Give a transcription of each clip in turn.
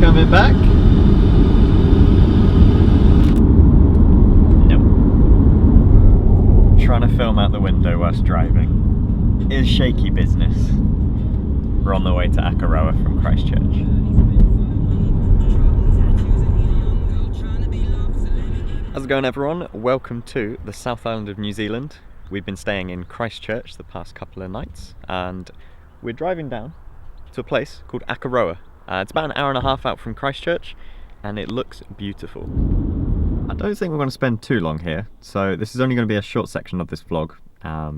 coming back? Nope. Trying to film out the window whilst driving is shaky business. We're on the way to Akaroa from Christchurch. How's it going, everyone? Welcome to the South Island of New Zealand. We've been staying in Christchurch the past couple of nights and we're driving down to a place called Akaroa. It's about an hour and a half out from Christchurch and it looks beautiful. I don't think we're going to spend too long here, so this is only going to be a short section of this vlog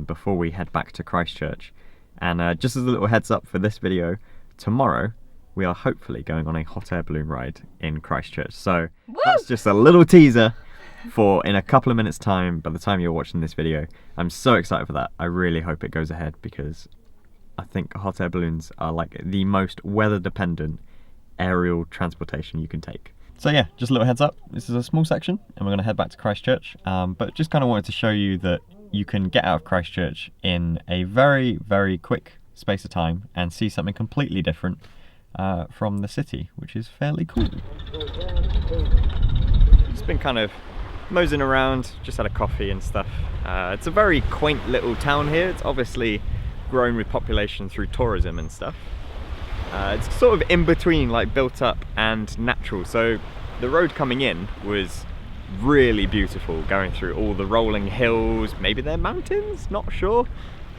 before we head back to Christchurch. And just as a little heads up for this video, tomorrow we are hopefully going on a hot air balloon ride in Christchurch. So that's just a little teaser for in a couple of minutes time. By the time you're watching this video, I'm so excited for that. I really hope it goes ahead because I think hot air balloons are like the most weather dependent aerial transportation you can take. So yeah, just a little heads up, this is a small section and we're going to head back to Christchurch, but just kind of wanted to show you that you can get out of Christchurch in a very, very quick space of time and see something completely different from the city, which is fairly cool. It's been kind of moseying around, just had a coffee and stuff. It's a very quaint little town here. It's obviously grown with population through tourism and stuff. It's sort of in between like built up and natural. So the road coming in was really beautiful, going through all the rolling hills, maybe they're mountains, not sure.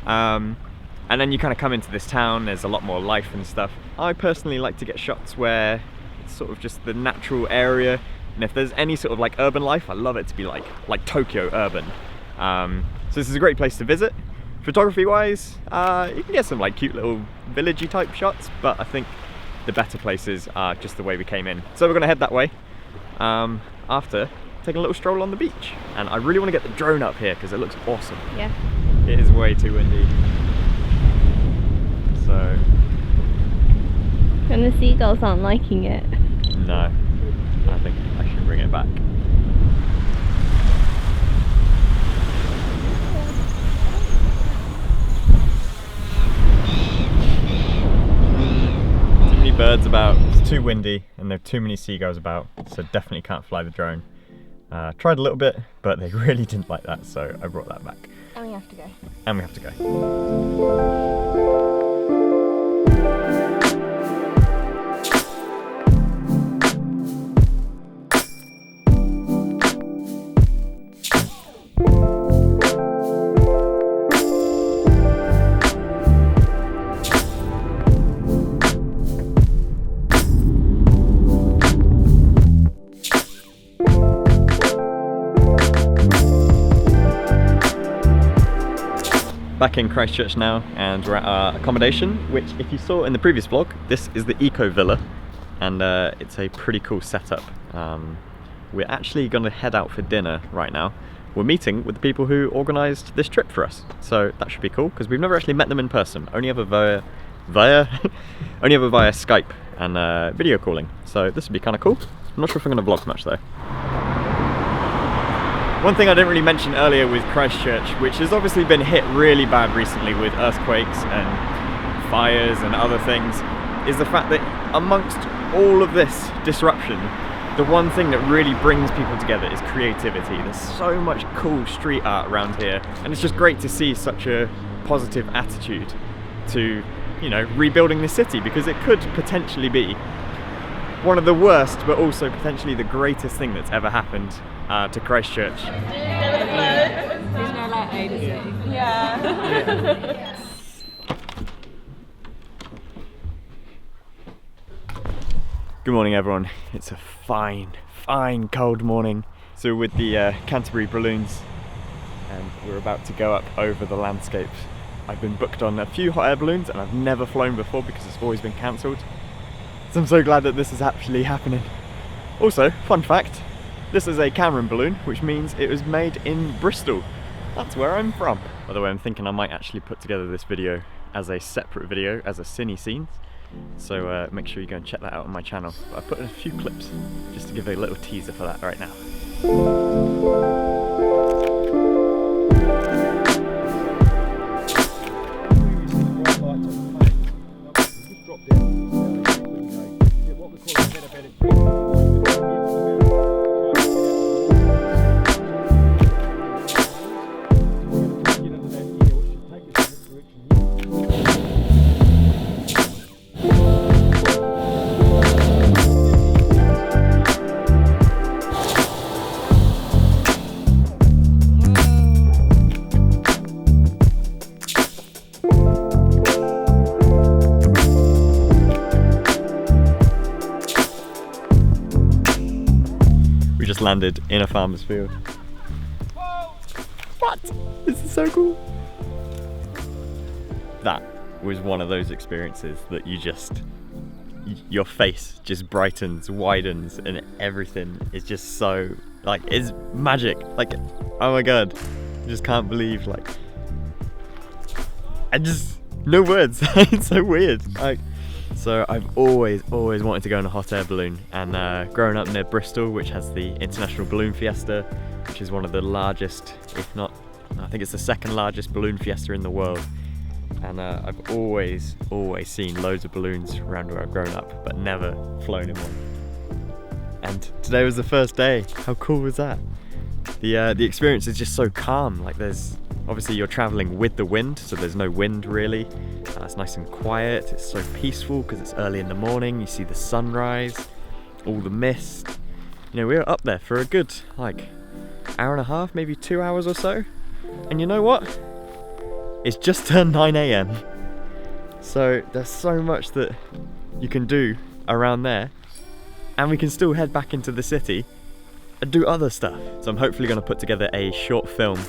And then you kind of come into this town, there's a lot more life and stuff. I personally like to get shots where it's sort of just the natural area. And if there's any sort of like urban life, I love it to be like Tokyo urban. So this is a great place to visit. Photography wise, you can get some like cute little villagey type shots, but I think the better places are just the way we came in. So we're gonna head that way after taking a little stroll on the beach. And I really want to get the drone up here because it looks awesome. Yeah. It is way too windy. So. And the seagulls aren't liking it. No. I think I should bring it back. Too many birds about, it's too windy and there are too many seagulls about, so definitely can't fly the drone. Tried a little bit, but they really didn't like that, so I brought that back. And we have to go. And we have to go. Back in Christchurch now, and we're at our accommodation, which if you saw in the previous vlog, this is the Ecovilla, and it's a pretty cool setup. We're actually going to head out for dinner right now. We're meeting with the people who organised this trip for us, so that should be cool because we've never actually met them in person, only ever via Skype and video calling. So this would be kind of cool. I'm not sure if I'm going to vlog much though. One thing I didn't really mention earlier with Christchurch, which has obviously been hit really bad recently with earthquakes and fires and other things, is the fact that amongst all of this disruption, the one thing that really brings people together is creativity. There's so much cool street art around here, and it's just great to see such a positive attitude to, you know, rebuilding the city, because it could potentially be one of the worst, but also potentially the greatest thing that's ever happened to Christchurch. There's no like A to Z. Yeah. Good morning, everyone. It's a fine cold morning. So we're with the Canterbury balloons, and we're about to go up over the landscapes. I've been booked on a few hot air balloons, and I've never flown before because it's always been cancelled. So I'm so glad that this is actually happening. Also, fun fact, this is a Cameron balloon, which means it was made in Bristol. That's where I'm from. By the way, I'm thinking I might actually put together this video as a separate video, as a cine scenes. So make sure you go and check that out on my channel. I put in a few clips just to give a little teaser for that right now. We just landed in a farmer's field. What? This is so cool. That was one of those experiences that you just, your face just brightens, widens, and everything is just so, like, it's magic. Like, oh my god, I just can't believe, like, no words. It's so weird. Like, so I've always wanted to go on a hot air balloon, and growing up near Bristol, which has the International Balloon Fiesta, which is one of the largest, if not, I think it's the second largest balloon fiesta in the world. And I've always seen loads of balloons around where I've grown up, but never flown in one. And today was the first day. How cool was that? The experience is just so calm. Like, there's obviously you're traveling with the wind, so there's no wind really. It's nice and quiet. It's so peaceful because it's early in the morning. You see the sunrise, all the mist. You know, we were up there for a good like hour and a half, maybe 2 hours or so. And you know what? It's just turned 9 AM. So there's so much that you can do around there, and we can still head back into the city and do other stuff. So I'm hopefully going to put together a short film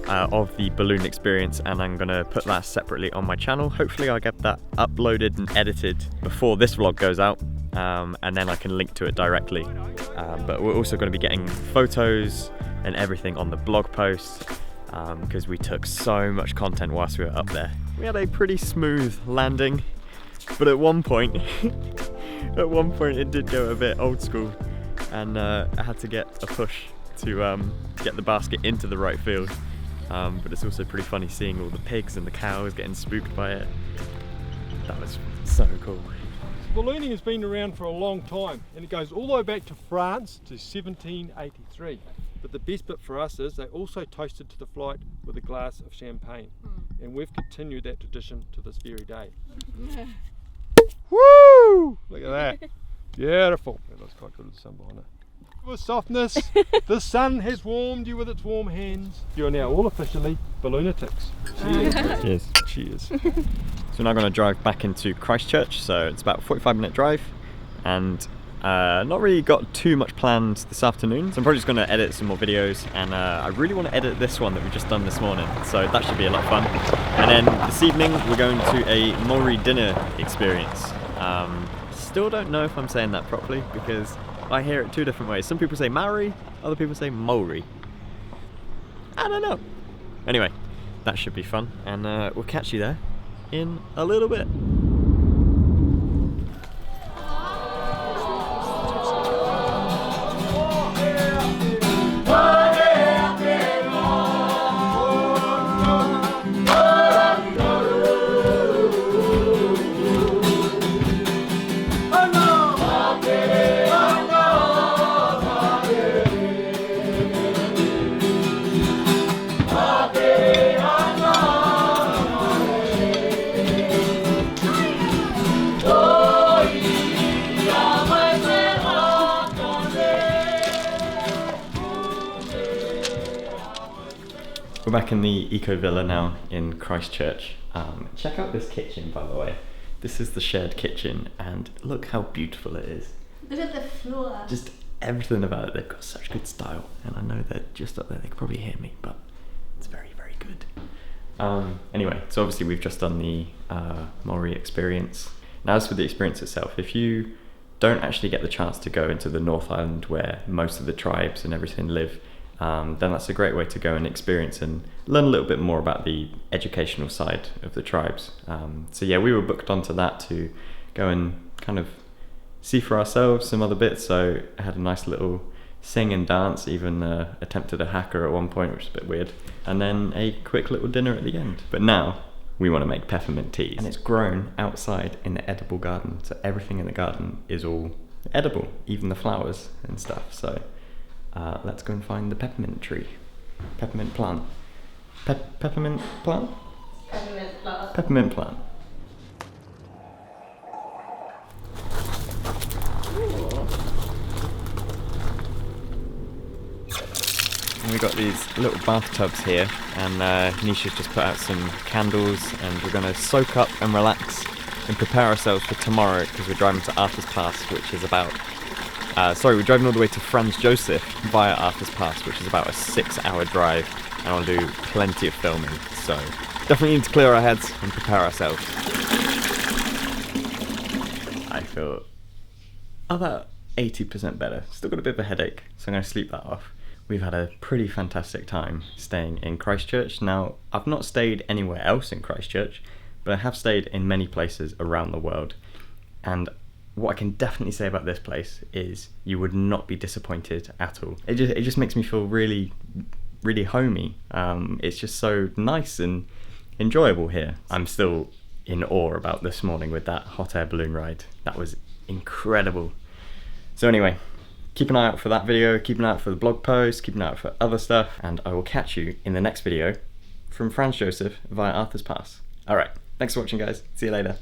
of the balloon experience, and I'm going to put that separately on my channel. Hopefully I'll get that uploaded and edited before this vlog goes out, and then I can link to it directly. But we're also going to be getting photos and everything on the blog post, because we took so much content whilst we were up there. We had a pretty smooth landing, but at one point it did go a bit old school, and I had to get a push to get the basket into the right field. But it's also pretty funny seeing all the pigs and the cows getting spooked by it. That was so cool. Ballooning has been around for a long time, and it goes all the way back to France to 1783. But the best bit for us is they also toasted to the flight with a glass of champagne. And we've continued that tradition to this very day. Woo! Look at that. Beautiful. That looks quite good with the sun behind it. With softness, the sun has warmed you with its warm hands. You are now all officially balloonatics. Cheers. Cheers. Cheers. So we're now going to drive back into Christchurch, so it's about a 45-minute drive, and not really got too much planned this afternoon, so I'm probably just going to edit some more videos, and I really want to edit this one that we've just done this morning, so that should be a lot of fun. And then this evening we're going to a Maori dinner experience. Still don't know if I'm saying that properly, because I hear it two different ways. Some people say Maori, other people say Maori. I don't know. Anyway, that should be fun, and we'll catch you there in a little bit. We're back in the Ecovilla now in Christchurch. Check out this kitchen, by the way. This is the shared kitchen, and look how beautiful it is. Look at the floor. Just everything about it. They've got such good style, and I know they're just up there. They could probably hear me, but it's very, very good. Anyway, so obviously we've just done the Maori experience. Now, as for the experience itself, if you don't actually get the chance to go into the North Island where most of the tribes and everything live, then that's a great way to go and experience and learn a little bit more about the educational side of the tribes. So yeah, we were booked onto that to go and kind of see for ourselves some other bits. So I had a nice little sing and dance, even attempted a hacker at one point, which is a bit weird, and then a quick little dinner at the end. But now we want to make peppermint teas, and it's grown outside in the edible garden, so everything in the garden is all edible, even the flowers and stuff. So let's go and find the peppermint tree. Peppermint plant. Peppermint plant? Peppermint plant. Peppermint plant. And we got these little bathtubs here, and Nisha's just put out some candles, and we're going to soak up and relax and prepare ourselves for tomorrow, because we're driving to Arthur's Pass, which is about we're driving all the way to Franz Josef via Arthur's Pass, which is about a 6-hour drive, and I'll do plenty of filming, so definitely need to clear our heads and prepare ourselves. I feel about 80% better. Still got a bit of a headache, so I'm going to sleep that off. We've had a pretty fantastic time staying in Christchurch. Now, I've not stayed anywhere else in Christchurch, but I have stayed in many places around the world, and what I can definitely say about this place is you would not be disappointed at all. It just makes me feel really, really homey. It's just so nice and enjoyable here. I'm still in awe about this morning with that hot air balloon ride. That was incredible. So anyway, keep an eye out for that video, keep an eye out for the blog post, keep an eye out for other stuff, and I will catch you in the next video from Franz Josef via Arthur's Pass. Alright, thanks for watching guys, see you later.